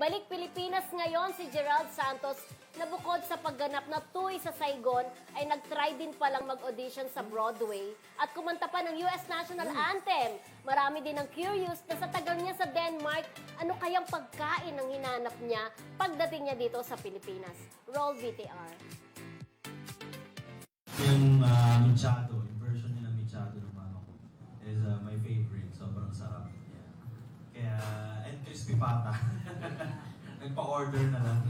Balik Pilipinas ngayon si Gerald Santos na bukod sa pagganap na Tuy sa Saigon ay nag-try din palang mag-audition sa Broadway at kumanta pa ng US National Anthem. Marami din ang curious na sa tagal niya sa Denmark, ano kayang pagkain ang hinanap niya pagdating niya dito sa Pilipinas. Roll VTR. Yung michado, yung version niya ng michado ng mama ko is my favorite. Sobrang sarap. Yeah. Kaya, and crispy pata. Nagpa-order na lang.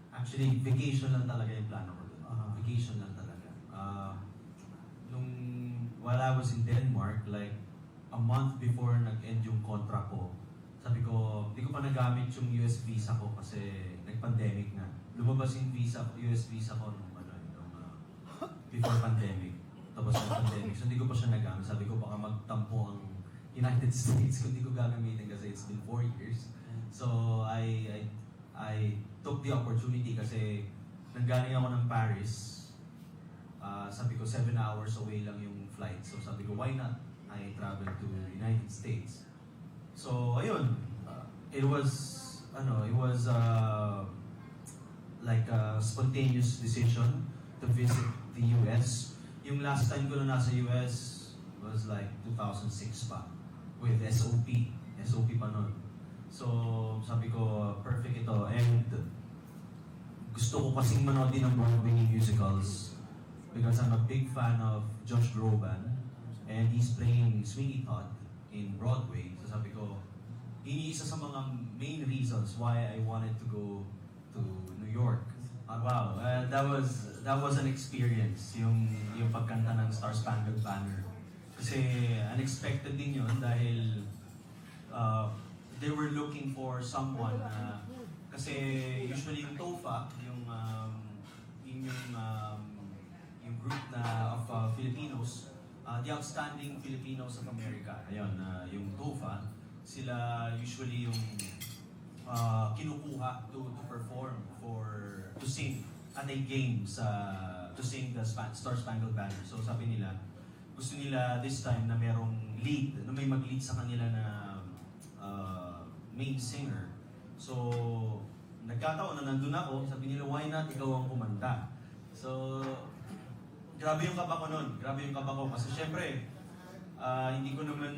Actually, vacation lang talaga yung plano ko doon. Vacation lang talaga. While I was in Denmark, like a month before nag-end yung contract ko, sabi ko, hindi ko pa nagamit yung US visa ko kasi nag-pandemic na. Lumabas yung US visa ko nung before pandemic. Tapos ng pandemic. So hindi ko pa siya nagamit. Sabi ko baka magtampo ang United States kung hindi ko gagamitin kasi it's been 4 years. So I took the opportunity kasi nanggaling ako ng Paris. Sabi ko 7 hours away lang yung flight. So sabi ko why not? I travel to United States. So ayun, it was like a spontaneous decision to visit the US. Yung last time ko na nasa US was like 2006 pa with SOP. SOP pa nun. So, sabi ko, perfect ito. And gusto ko kasing manood din ng Broadway musicals because I'm a big fan of Josh Groban and he's playing Sweeney Todd in Broadway. So sabi ko, isa sa mga main reasons why I wanted to go to New York. Wow, that was an experience, yung pagkanta ng Star Spangled Banner. Kasi unexpected din yun dahil they were looking for someone kasi usually yung TOFA, yung group of Filipinos, the Outstanding Filipinos of America. Ayun, yung TOFA, sila usually yung kinukuha to perform to sing at a game to sing the Star Spangled Banner. So sabi nila, gusto nila this time na merong lead, na may mag-lead sa kanila na main singer. So nagkataon na nandun ako, sabi nila, why not ikaw ang kumanta? So grabe yung kaba ko nun, kasi syempre hindi ko naman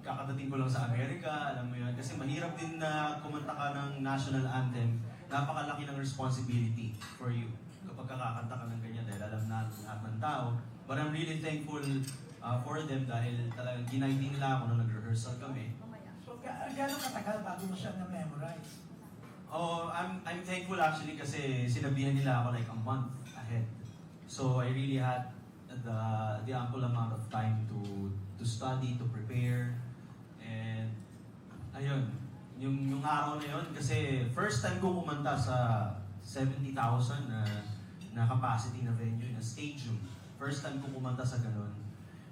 kakadating ko lang sa Amerika, alam mo yun. Kasi mahirap din na kumanta ka ng national anthem. Napakalaki ng responsibility for you kapag kakakanta ka ng ganyan dahil alam na lahat ng tao. But I'm really thankful for them dahil talagang ginaydin nila ako nung nag-rehearsal kami. So, gano'ng katagal bago mo siya na-memorize? Oh, I'm thankful actually kasi sinabihan nila ako like a month ahead. So I really had the ample amount of time to study, to prepare, and ayun, yung araw na yun, kasi first time ko kumanta sa 70,000 na capacity na venue, na stadium. First time ko kumanta sa ganun.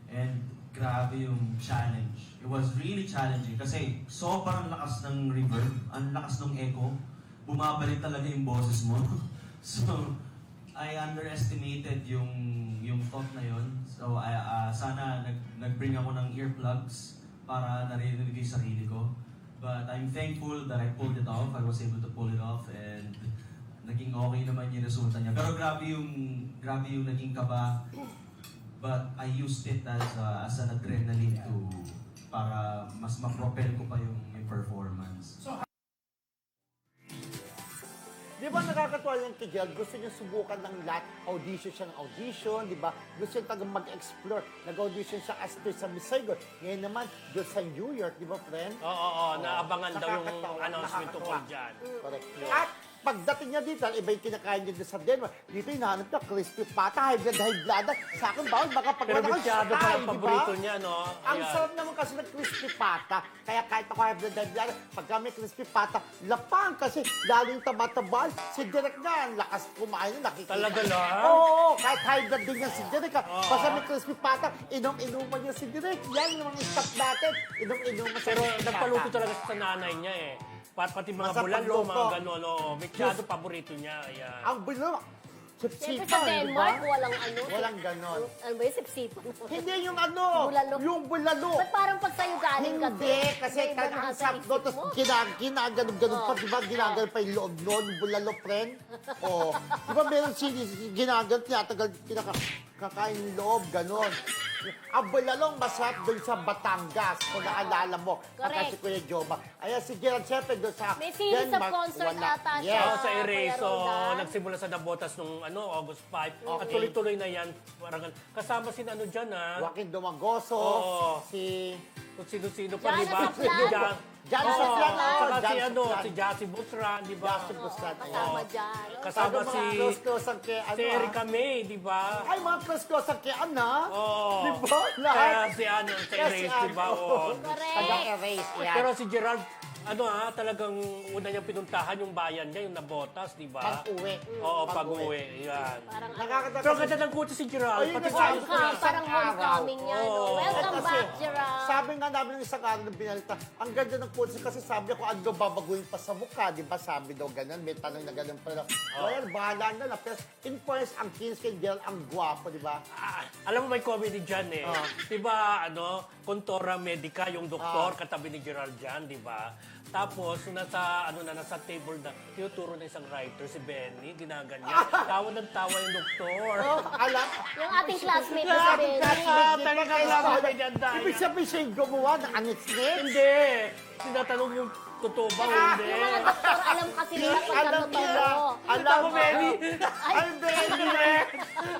And grabe yung challenge. It was really challenging kasi sobrang lakas ng reverb, ang lakas ng echo, bumabalik talaga yung boses mo. So, I underestimated yung thought na yun. So, sana nag-bring ako ng earplugs para narinig yung sarili ko. But I'm thankful that I pulled it off. I was able to pull it off and naging okay naman yung resulta niya. Pero grabe yung naging kaba. But I used it as an adrenaline para mas ma-propel ko pa yung performance. So, Di ba nakakatuwa yung kay Gerald? Gusto niya subukan ng lahat. Audition siya ng audition, di ba? Gusto niya talagang mag-explore. Nag-audition siya as sa Miss Saigon. Ngayon naman, doon sa New York, di ba, friend? Oo, naabangan daw yung announcement tungkol dyan. Correct. At pagdating niya dito, iba yung kinakain niya dito sa Denmark. Dito hinahanap niya, crispy pata, high blood. Sa akin bawal, baka pag Pero wala masyado kang pa style, ang di ba? paborito niya, no? Ang Ayan. sarap naman kasi ng crispy pata. Kaya kahit ako high blood, pagka may crispy pata, lapang kasi lalo yung taba-tabal. Si Derek nga, ang lakas kumain na, nakikita. Talaga lang? Oo, kahit high blood din yan si Derek. Basta may crispy pata, inom-inuman niya si Derek. Yan yung mga stock natin. Inom-inuman sa Pero crispy nagpaluto pata. talaga sa nanay niya eh. Pati mga Masarap bulalo, pagluto. mga gano'n, masyado paborito niya. Ayan. Ang bulalo, Siyempre sipsipan, sa di ba? Denmark, walang ano. Walang ganon. Ano ba yung sipsipan? Hindi yung ano, Bulalo. yung bulalo. Ba't parang pag sa'yo galing kasi? Hindi, kasi May iba na ang sa sarap isip doon, tapos mo. ginaganon pa, di ba? Ginaganon pa yung loob noon, bulalo, friend. O, di ba meron ginaganon, tinatagal, kakain yung loob, ganon. Ang bulalong masarap doon sa Batangas, kung naalala mo. Correct. Si Kuya Joma. Ayan, si Gerald, syempre doon sa May series of Denmark, concert wala. ata siya. Yes. Oo, sa Kuya Ereso, Roldan. nagsimula sa Nabotas nung August 5. Okay. At tuloy-tuloy na yan. Parang, kasama si ano dyan, ha? Joaquin Domagoso, Oo. si... Kung sino-sino pa, Jana di ba? Sablan. Jana Oo, Sablan, saka Jana si Sablan. si Jassy Busran, di ba? Jassy Busran, Kasama Oo. dyan. Kasama Sabi si, mga close-close ang kay ano, si Erica May, di ba? Ay, mga close-close ang kay Ana. Oo. Di ba? Lahat. Kaya si sa Kaya si Erase, di ba? Ana, Oo. Correct. Taga-erase yan. Pero si Gerald, talagang una niyang pinuntahan yung bayan niya, yung Nabotas, di ba? Pag-uwi. Oo, pag-uwi. Yan. Parang Nakakatawa. Pero ganda ng kutsi si Gerald. Ayun Pati na sa sabi ko. parang homecoming niya. No? Oo. Welcome Kasi, back, Gerald. Sabi nga namin ng isang araw na binalita, ang ganda ng quotes kasi sabi ko, ano daw babaguhin pa sa mukha, di ba? Sabi daw ganun, may tanong na ganun pa. Well, bahala na lang. Pero in fairness, ang kinis kay Gerald, ang gwapo, di ba? Alam mo, may comedy dyan eh. Ah. Di ba, Contora Medica, yung doktor, katabi ni Gerald dyan, di ba? Tapos, nasa table na, tinuturo na isang writer, si Benny, ginaganyan. Tawa ng tawa yung doktor. Oh, alam. Yung ating classmate na si Benny. Talaga lang, may ganda Ibig sabihin siya yung gumawa ng anitsnit? Hindi. Tinatanong yung totoo ba o hindi. Yung mga doktor, alam kasi nila pag Alam nila. totoo. Alam mo. Benny. Ay, Benny.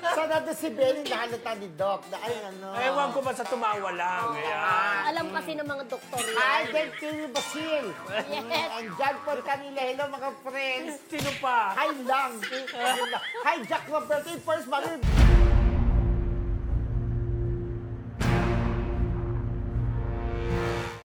Sana na si Benny nahalata ni Doc na ay ano. Ewan ko ba sa tumawa lang. Ayan. Alam kasi ng mga doktor Ay, yan. thank you, Basil. Yes. And John Paul Canila. Hello, mga friends. Sino pa? Hi lang. Hi, Jack Roberto. First, mami.